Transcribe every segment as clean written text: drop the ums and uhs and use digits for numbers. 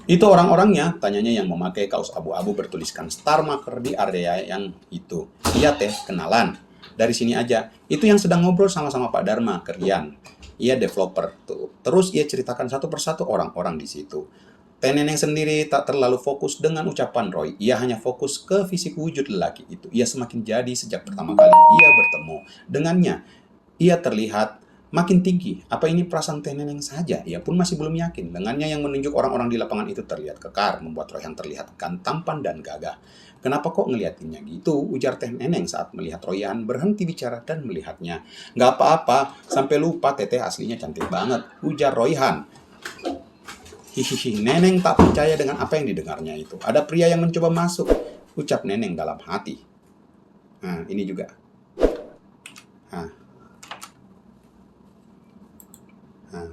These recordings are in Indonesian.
Itu orang-orangnya, tanyanya yang memakai kaos abu-abu bertuliskan Star Marker di area yang itu. Iya teh, kenalan. Dari sini aja. Itu yang sedang ngobrol sama-sama Pak Dharma, Rian. Ia developer tuh. Terus ia ceritakan satu persatu orang-orang di situ. Teh Neneng sendiri tak terlalu fokus dengan ucapan Roy. Ia hanya fokus ke fisik wujud lelaki itu. Ia semakin jadi sejak pertama kali ia bertemu dengannya. Ia terlihat makin tinggi. Apa ini perasaan Teh Neneng saja? Ia pun masih belum yakin. Dengannya yang menunjuk orang-orang di lapangan itu terlihat kekar, membuat Royhan terlihat tampan dan gagah. Kenapa kok ngeliatinnya gitu? Ujar Teh Neneng saat melihat Royhan berhenti bicara dan melihatnya. Gak apa-apa, sampai lupa Teteh aslinya cantik banget, ujar Royhan. Hihihi, Neneng tak percaya dengan apa yang didengarnya itu. Ada pria yang mencoba masuk, ucap Neneng dalam hati. Nah, ini juga. Nah, nah.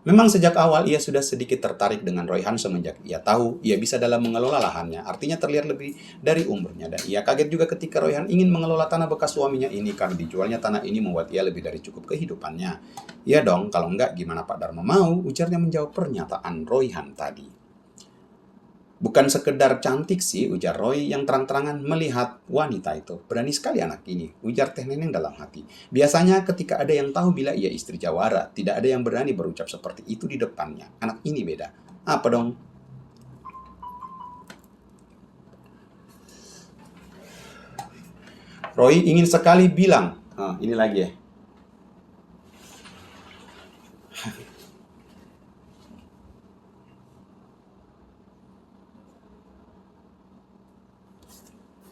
Memang sejak awal ia sudah sedikit tertarik dengan Royhan semenjak ia tahu ia bisa dalam mengelola lahannya. Artinya terlihat lebih dari umurnya. Dan ia kaget juga ketika Royhan ingin mengelola tanah bekas suaminya ini karena dijualnya tanah ini membuat ia lebih dari cukup kehidupannya. Iya dong, kalau enggak gimana Pak Dharma mau? Ujarnya menjawab pernyataan Royhan tadi. Bukan sekedar cantik sih, ujar Roy yang terang-terangan melihat wanita itu. Berani sekali anak ini, ujar Teh Neneng dalam hati. Biasanya ketika ada yang tahu bila ia istri jawara, tidak ada yang berani berucap seperti itu di depannya. Anak ini beda. Apa dong? Roy ingin sekali bilang. Ini lagi ya.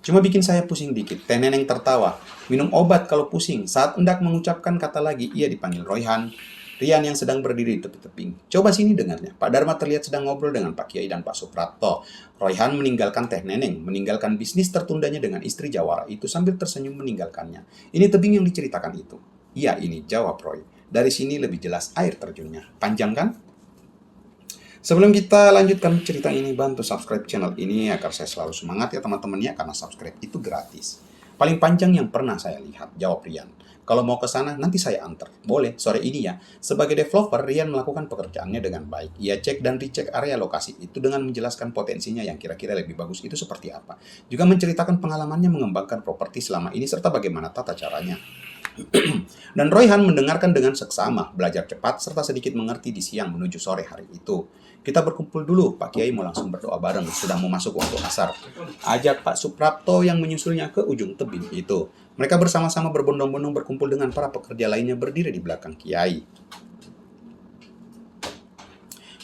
Cuma bikin saya pusing dikit. Teh Neneng tertawa. Minum obat kalau pusing. Saat hendak mengucapkan kata lagi, ia dipanggil Royhan. Rian yang sedang berdiri di tepi tebing. Coba sini dengarnya. Pak Dharma terlihat sedang ngobrol dengan Pak Kiai dan Pak Suprapto. Royhan meninggalkan Teh Neneng, meninggalkan bisnis tertundanya dengan istri Jawara itu sambil tersenyum meninggalkannya. Ini tebing yang diceritakan itu. Iya ini, jawab Roy. Dari sini lebih jelas air terjunnya. Panjang kan? Sebelum kita lanjutkan cerita ini, bantu subscribe channel ini agar saya selalu semangat ya teman-temannya, karena subscribe itu gratis. Paling panjang yang pernah saya lihat, jawab Rian. Kalau mau ke sana, nanti saya antar. Boleh, sore ini ya. Sebagai developer, Rian melakukan pekerjaannya dengan baik. Ia cek dan dicek area lokasi itu dengan menjelaskan potensinya yang kira-kira lebih bagus itu seperti apa. Juga menceritakan pengalamannya mengembangkan properti selama ini serta bagaimana tata caranya. Dan Royhan mendengarkan dengan seksama, belajar cepat, serta sedikit mengerti di siang menuju sore hari itu. Kita berkumpul dulu, Pak Kiai mau langsung berdoa bareng, sudah mau masuk waktu asar. Ajak Pak Suprapto yang menyusulnya ke ujung tebing itu. Mereka bersama-sama berbondong-bondong berkumpul dengan para pekerja lainnya berdiri di belakang Kiai.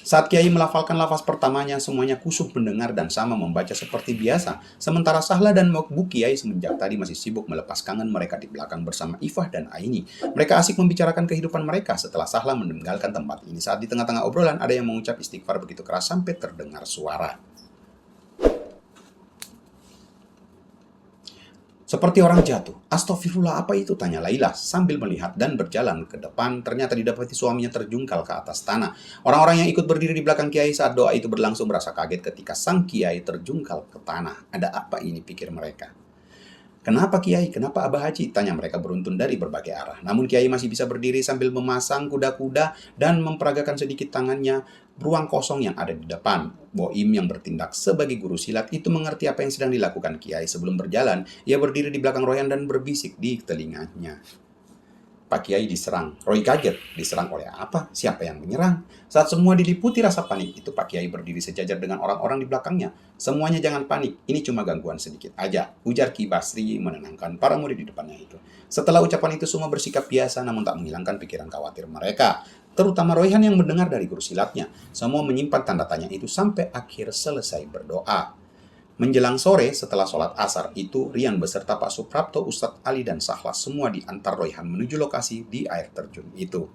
Saat Kiai melafalkan lafaz pertamanya, semuanya kusuk mendengar dan sama membaca seperti biasa. Sementara Sahla dan Bu Kiai semenjak tadi masih sibuk melepas kangen mereka di belakang bersama Ifah dan Aini. Mereka asik membicarakan kehidupan mereka setelah Sahla meninggalkan tempat ini. Saat di tengah-tengah obrolan, ada yang mengucap istighfar begitu keras sampai terdengar suara. Seperti orang jatuh. Astagfirullah, apa itu? Tanya Laila sambil melihat dan berjalan ke depan. Ternyata didapati suaminya terjungkal ke atas tanah. Orang-orang yang ikut berdiri di belakang Kiai saat doa itu berlangsung merasa kaget ketika sang Kiai terjungkal ke tanah. Ada apa ini, pikir mereka. Kenapa Kiai? Kenapa Abah Haji? Tanya mereka beruntun dari berbagai arah. Namun Kiai masih bisa berdiri sambil memasang kuda-kuda dan memperagakan sedikit tangannya ruang kosong yang ada di depan. Boim yang bertindak sebagai guru silat itu mengerti apa yang sedang dilakukan Kiai. Sebelum berjalan, ia berdiri di belakang Royan dan berbisik di telinganya. Pak Kiai diserang. Roy kaget. Diserang oleh apa? Siapa yang menyerang? Saat semua diliputi rasa panik, itu Pak Kiai berdiri sejajar dengan orang-orang di belakangnya. Semuanya jangan panik, ini cuma gangguan sedikit aja, ujar Ki Basri menenangkan para murid di depannya itu. Setelah ucapan itu semua bersikap biasa namun tak menghilangkan pikiran khawatir mereka. Terutama Royhan yang mendengar dari guru silatnya. Semua menyimpan tanda tanya itu sampai akhir selesai berdoa. Menjelang sore setelah sholat asar itu, Rian beserta Pak Suprapto, Ustadz Ali, dan Sahlas semua diantar Royhan menuju lokasi di air terjun itu.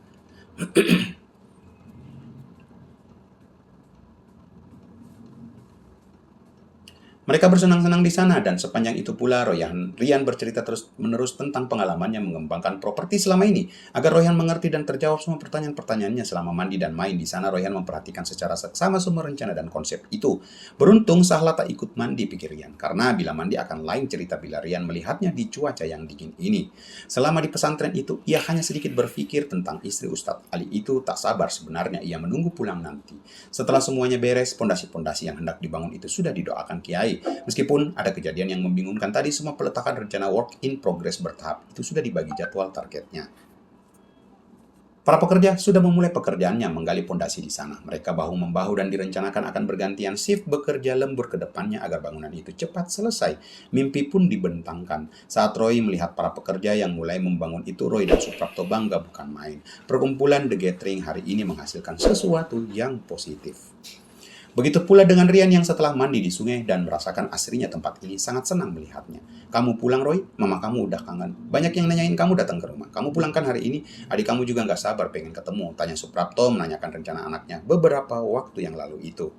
Mereka bersenang-senang di sana dan sepanjang itu pula Rian bercerita terus-menerus tentang pengalamannya mengembangkan properti selama ini. Agar Royan mengerti dan terjawab semua pertanyaan-pertanyaannya selama mandi dan main di sana, Royan memperhatikan secara seksama semua rencana dan konsep itu. Beruntung Sahla tak ikut mandi, pikir Rian, karena bila mandi akan lain cerita bila Rian melihatnya di cuaca yang dingin ini. Selama di pesantren itu, ia hanya sedikit berpikir tentang istri Ustadz Ali itu. Tak sabar sebenarnya ia menunggu pulang nanti. Setelah semuanya beres, pondasi-pondasi yang hendak dibangun itu sudah didoakan Kiai. Meskipun ada kejadian yang membingungkan tadi, semua peletakan rencana work in progress bertahap itu sudah dibagi jadwal targetnya. Para pekerja sudah memulai pekerjaannya menggali pondasi di sana. Mereka bahu-membahu dan direncanakan akan bergantian shift bekerja lembur ke depannya agar bangunan itu cepat selesai. Mimpi pun dibentangkan. Saat Roy melihat para pekerja yang mulai membangun itu, Roy dan Suprapto bangga bukan main. Perkumpulan The Gathering hari ini menghasilkan sesuatu yang positif. Begitu pula dengan Rian yang setelah mandi di sungai dan merasakan asrinya tempat ini, sangat senang melihatnya. Kamu pulang, Roy? Mama kamu udah kangen. Banyak yang nanyain kamu datang ke rumah. Kamu pulang kan hari ini? Adik kamu juga nggak sabar pengen ketemu. Tanya Suprapto menanyakan rencana anaknya beberapa waktu yang lalu itu.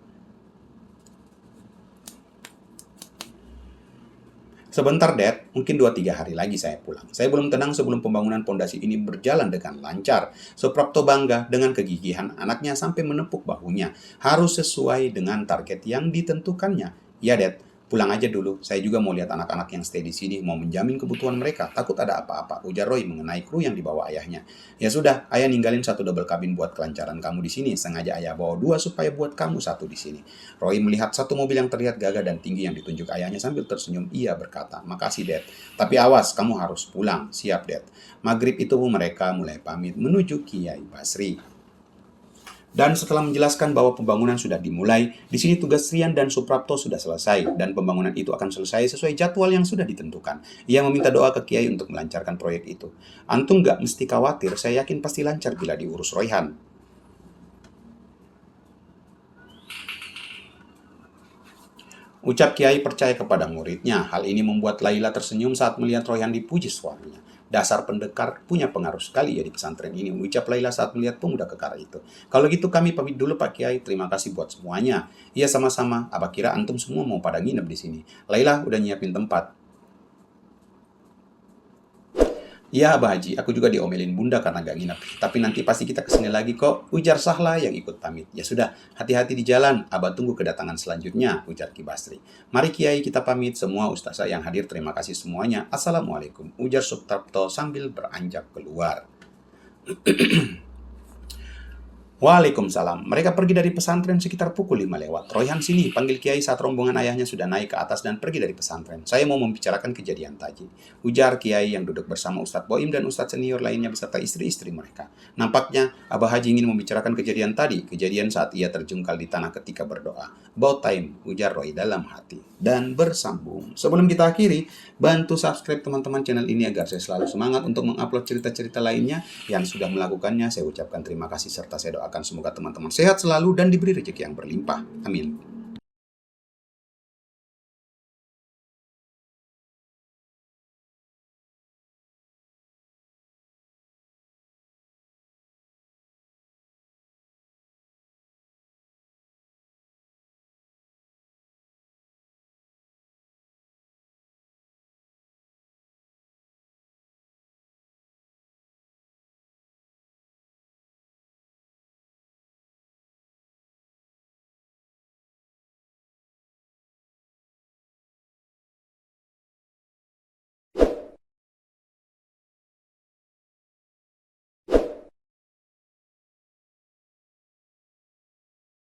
Sebentar, Dad. Mungkin 2-3 hari lagi saya pulang. Saya belum tenang sebelum pembangunan pondasi ini berjalan dengan lancar. Suprapto bangga dengan kegigihan anaknya sampai menepuk bahunya. Harus sesuai dengan target yang ditentukannya. Ya, Dad. Pulang aja dulu. Saya juga mau lihat anak-anak yang stay di sini. Mau menjamin kebutuhan mereka. Takut ada apa-apa. Ujar Roy mengenai kru yang dibawa ayahnya. Ya sudah, ayah ninggalin 1 double kabin buat kelancaran kamu di sini. Sengaja ayah bawa 2 supaya buat kamu 1 di sini. Roy melihat 1 mobil yang terlihat gagah dan tinggi yang ditunjuk ayahnya sambil tersenyum. Ia berkata, makasih, Dad. Tapi awas, kamu harus pulang. Siap, Dad. Maghrib itu mereka mulai pamit menuju Kiai Basri. Dan setelah menjelaskan bahwa pembangunan sudah dimulai, di sini tugas Rian dan Suprapto sudah selesai, dan pembangunan itu akan selesai sesuai jadwal yang sudah ditentukan. Ia meminta doa ke Kiai untuk melancarkan proyek itu. Antum nggak mesti khawatir, saya yakin pasti lancar bila diurus Royhan. Ucap Kiai percaya kepada muridnya. Hal ini membuat Laila tersenyum saat melihat Royhan dipuji suaminya. Dasar pendekar punya pengaruh sekali ya di pesantren ini, ucap Laila saat melihat pemuda kekar itu. Kalau gitu kami pamit dulu Pak Kiai, terima kasih buat semuanya. Iya sama-sama, abah kira antum semua mau pada nginep di sini. Laila udah nyiapin tempat. Iya Abah Haji, aku juga diomelin bunda karena gak nginep. Tapi nanti pasti kita kesini lagi kok, ujar Sahla yang ikut pamit. Ya sudah, hati-hati di jalan, Abah tunggu kedatangan selanjutnya, ujar Ki Basri. Mari Kiai kita pamit, semua ustazah yang hadir terima kasih semuanya. Assalamualaikum, ujar Suprapto sambil beranjak keluar. Waalaikumsalam. Mereka pergi dari pesantren sekitar pukul 5 lewat. Royhan sini, panggil Kiai saat rombongan ayahnya sudah naik ke atas dan pergi dari pesantren. Saya mau membicarakan kejadian tadi. Ujar Kiai yang duduk bersama Ustadz Boim dan Ustadz senior lainnya beserta istri-istri mereka. Nampaknya Abah Haji ingin membicarakan kejadian tadi. Kejadian saat ia terjungkal di tanah ketika berdoa. About time, ujar Roy dalam hati. Dan bersambung. Sebelum kita akhiri, bantu subscribe teman-teman channel ini agar saya selalu semangat untuk mengupload cerita-cerita lainnya. Yang sudah melakukannya, saya ucapkan terima kasih serta saya doakan semoga teman-teman sehat selalu dan diberi rezeki yang berlimpah. Amin.